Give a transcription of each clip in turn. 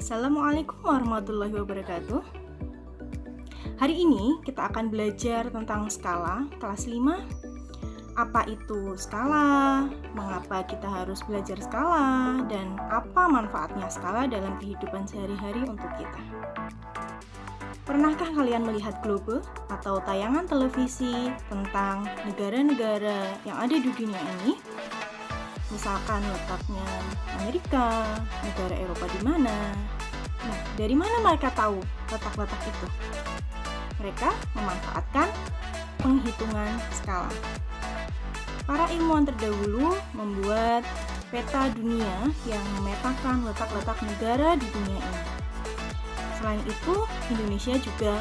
Assalamualaikum warahmatullahi wabarakatuh. Hari ini kita akan belajar tentang skala kelas 5. Apa itu skala? Mengapa kita harus belajar skala? Dan apa manfaatnya skala dalam kehidupan sehari-hari untuk kita? Pernahkah kalian melihat globe atau tayangan televisi tentang negara-negara yang ada di dunia ini? Misalkan letaknya Amerika, negara Eropa di mana. Nah, dari mana mereka tahu letak-letak itu? Mereka memanfaatkan penghitungan skala. Para ilmuwan terdahulu membuat peta dunia yang memetakan letak-letak negara di dunia ini. Selain itu, Indonesia juga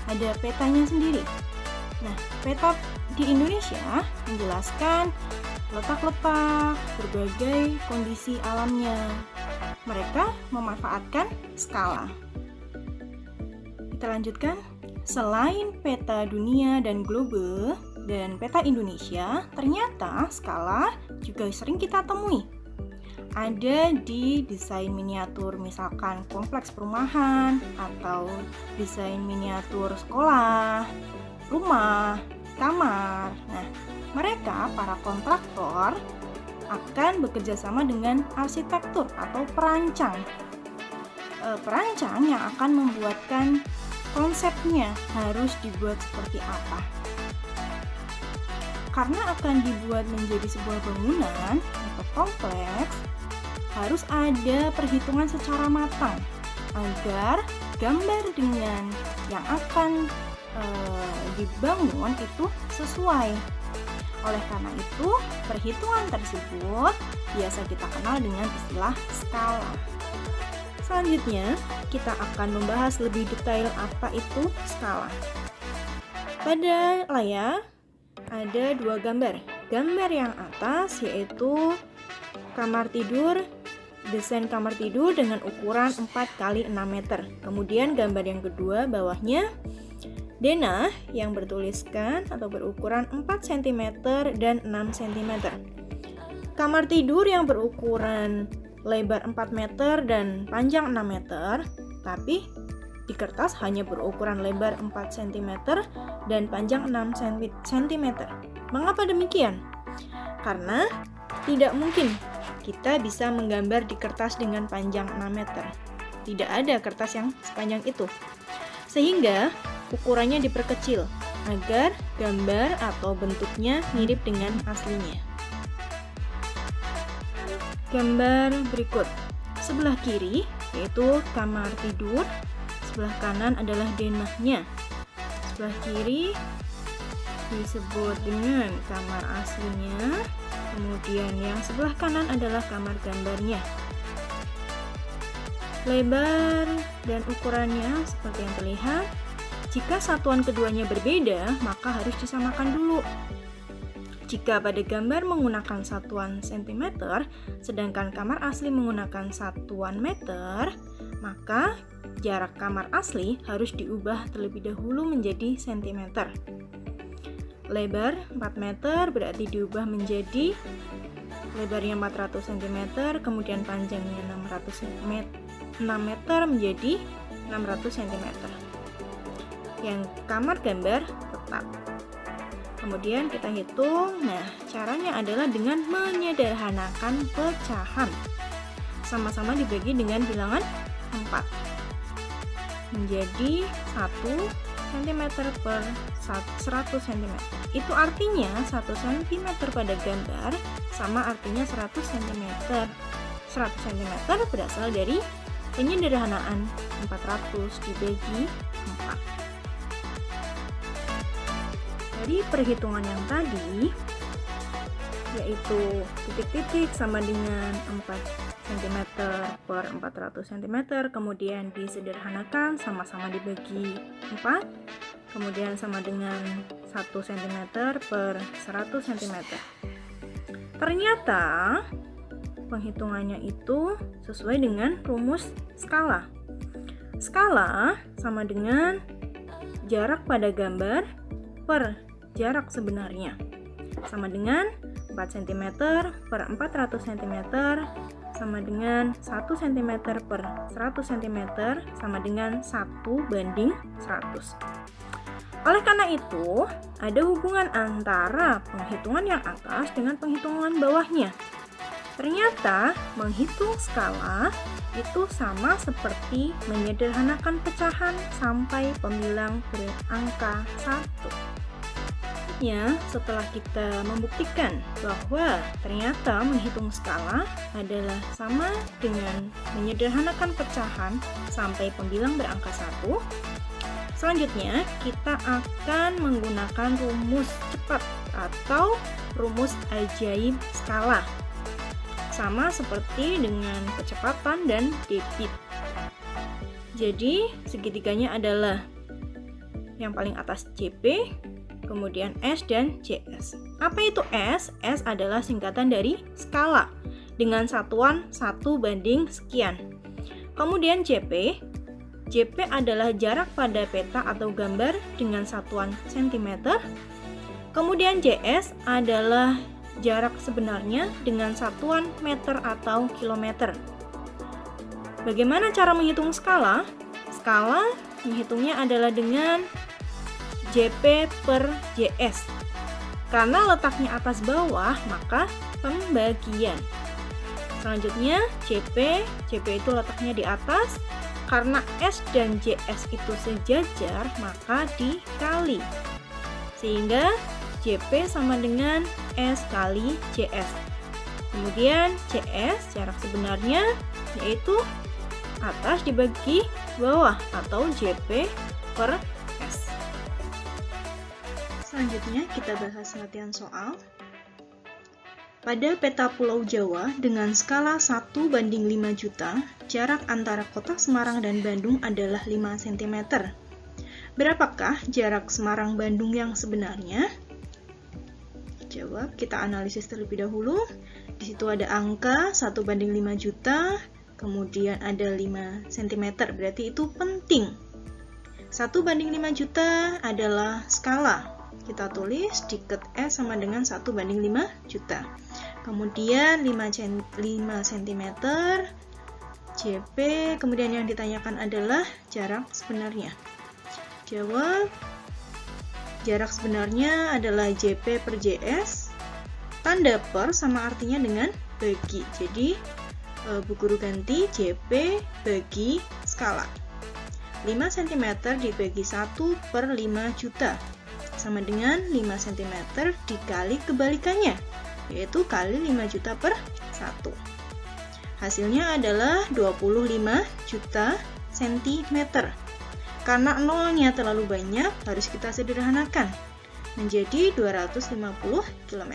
ada petanya sendiri. Nah, peta di Indonesia menjelaskan letak-letak berbagai kondisi alamnya. Mereka memanfaatkan skala. Kita lanjutkan. Selain peta dunia dan globe dan peta Indonesia, ternyata skala juga sering kita temui. Ada di desain miniatur, misalkan kompleks perumahan atau desain miniatur sekolah, rumah, kamar. Nah, mereka, para kontraktor, akan bekerja sama dengan arsitektur atau perancang. Perancang yang akan membuatkan konsepnya harus dibuat seperti apa. Karena akan dibuat menjadi sebuah bangunan atau kompleks, harus ada perhitungan secara matang agar gambar dengan yang akan dibangun itu sesuai. Oleh karena itu, perhitungan tersebut biasa kita kenal dengan istilah skala. Selanjutnya, kita akan membahas lebih detail apa itu skala. Pada layar ada dua gambar. Gambar yang atas yaitu kamar tidur, desain kamar tidur dengan ukuran 4x6 meter. Kemudian gambar yang kedua bawahnya denah yang bertuliskan atau berukuran 4 cm dan 6 cm. Kamar tidur yang berukuran lebar 4 meter dan panjang 6 meter, tapi di kertas hanya berukuran lebar 4 cm dan panjang 6 cm. Mengapa demikian? Karena tidak mungkin kita bisa menggambar di kertas dengan panjang 6 meter. Tidak ada kertas yang sepanjang itu. Sehingga ukurannya diperkecil agar gambar atau bentuknya mirip dengan aslinya. Gambar berikut. Sebelah kiri yaitu kamar tidur, sebelah kanan adalah denahnya. Sebelah kiri disebut dengan kamar aslinya, kemudian yang sebelah kanan adalah kamar gambarnya. Lebar dan ukurannya seperti yang terlihat. Jika satuan keduanya berbeda, maka harus disamakan dulu. Jika pada gambar menggunakan satuan cm, sedangkan kamar asli menggunakan satuan meter, maka jarak kamar asli harus diubah terlebih dahulu menjadi cm. Lebar 4 meter berarti diubah menjadi lebarnya 400 cm, kemudian panjangnya 6 meter menjadi 600 cm. Yang kamar gambar tetap. Kemudian kita hitung. Nah, caranya adalah dengan menyederhanakan pecahan. Sama-sama dibagi dengan bilangan 4. Menjadi 1 cm per 100 cm. Itu artinya 1 cm pada gambar sama artinya 100 cm. 100 cm berasal dari penyederhanaan 400 dibagi 4. Dari perhitungan yang tadi, yaitu titik-titik sama dengan 4 cm per 400 cm, kemudian disederhanakan sama-sama dibagi 4, kemudian sama dengan 1 cm per 100 cm. Ternyata penghitungannya itu sesuai dengan rumus skala. Skala sama dengan jarak pada gambar per jarak sebenarnya, sama dengan 4 cm per 400 cm sama dengan 1 cm per 100 cm sama dengan 1:100. Oleh karena itu, ada hubungan antara penghitungan yang atas dengan penghitungan bawahnya. Ternyata, menghitung skala itu sama seperti menyederhanakan pecahan sampai pembilang berangka 1. Setelah kita membuktikan bahwa ternyata menghitung skala adalah sama dengan menyederhanakan pecahan sampai pembilang berangka 1, selanjutnya kita akan menggunakan rumus cepat atau rumus ajaib skala, sama seperti dengan kecepatan dan debit. Jadi segitiganya adalah yang paling atas CP, kemudian S dan JS. Apa itu S? S adalah singkatan dari skala dengan satuan 1/, sekian. Kemudian JP, JP adalah jarak pada peta atau gambar dengan satuan cm. Kemudian JS adalah jarak sebenarnya dengan satuan meter atau kilometer. Bagaimana cara menghitung skala? Skala menghitungnya adalah dengan JP per JS. Karena letaknya atas bawah, maka pembagian. Selanjutnya JP itu letaknya di atas. Karena S dan JS itu sejajar, maka dikali. Sehingga JP sama dengan S kali JS. Kemudian CS, jarak sebenarnya, yaitu atas dibagi bawah atau JP per S. Selanjutnya kita bahas latihan soal. Pada peta Pulau Jawa dengan skala 1:5 juta, jarak antara kota Semarang dan Bandung adalah 5 cm. Berapakah jarak Semarang-Bandung yang sebenarnya? Jawab, kita analisis terlebih dahulu. Di situ ada angka 1:5 juta, kemudian ada 5 cm, berarti itu penting. 1:5 juta adalah skala. Kita tulis diket S sama dengan 1:5 juta. Kemudian 5 cm JP, kemudian yang ditanyakan adalah jarak sebenarnya. Jawab, jarak sebenarnya adalah JP per JS. Tanda per sama artinya dengan bagi. Jadi Bu Guru ganti JP bagi skala. 5 cm dibagi 1/5 juta sama dengan 5 cm dikali kebalikannya, yaitu kali 5 juta per 1. Hasilnya adalah 25 juta cm. Karena nolnya terlalu banyak, harus kita sederhanakan menjadi 250 km.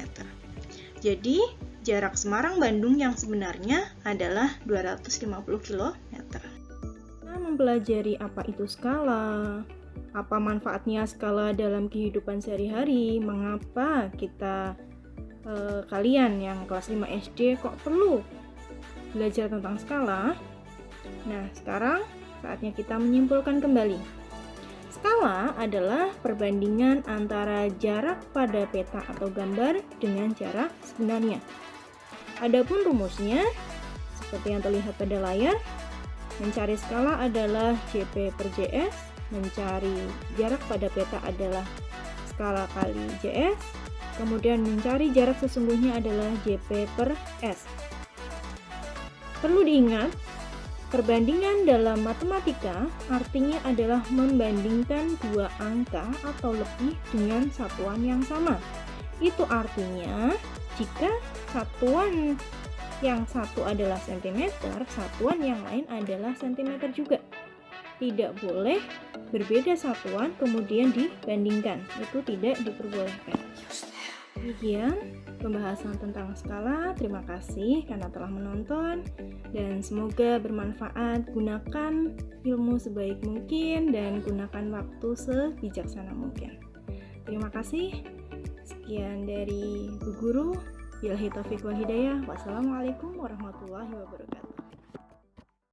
Jadi, jarak Semarang-Bandung yang sebenarnya adalah 250 km. Kita mempelajari apa itu skala, apa manfaatnya skala dalam kehidupan sehari-hari, mengapa kita kalian yang kelas 5 SD kok perlu belajar tentang skala. Nah, sekarang saatnya kita menyimpulkan kembali. Skala adalah perbandingan antara jarak pada peta atau gambar dengan jarak sebenarnya. Adapun rumusnya, seperti yang terlihat pada layar, mencari skala adalah JP per JS, mencari jarak pada peta adalah skala kali JS, kemudian mencari jarak sesungguhnya adalah JP per S. Perlu diingat, perbandingan dalam matematika artinya adalah membandingkan dua angka atau lebih dengan satuan yang sama. Itu artinya jika satuan yang satu adalah cm, satuan yang lain adalah cm juga. Tidak boleh berbeda satuan kemudian dibandingkan, itu tidak diperbolehkan. Demikian pembahasan tentang skala. Terima kasih karena telah menonton dan semoga bermanfaat. Gunakan ilmu sebaik mungkin dan gunakan waktu sebijaksana mungkin. Terima kasih. Sekian dari Bu Guru. Billahi taufiq wal hidayah. Wassalamualaikum warahmatullahi wabarakatuh.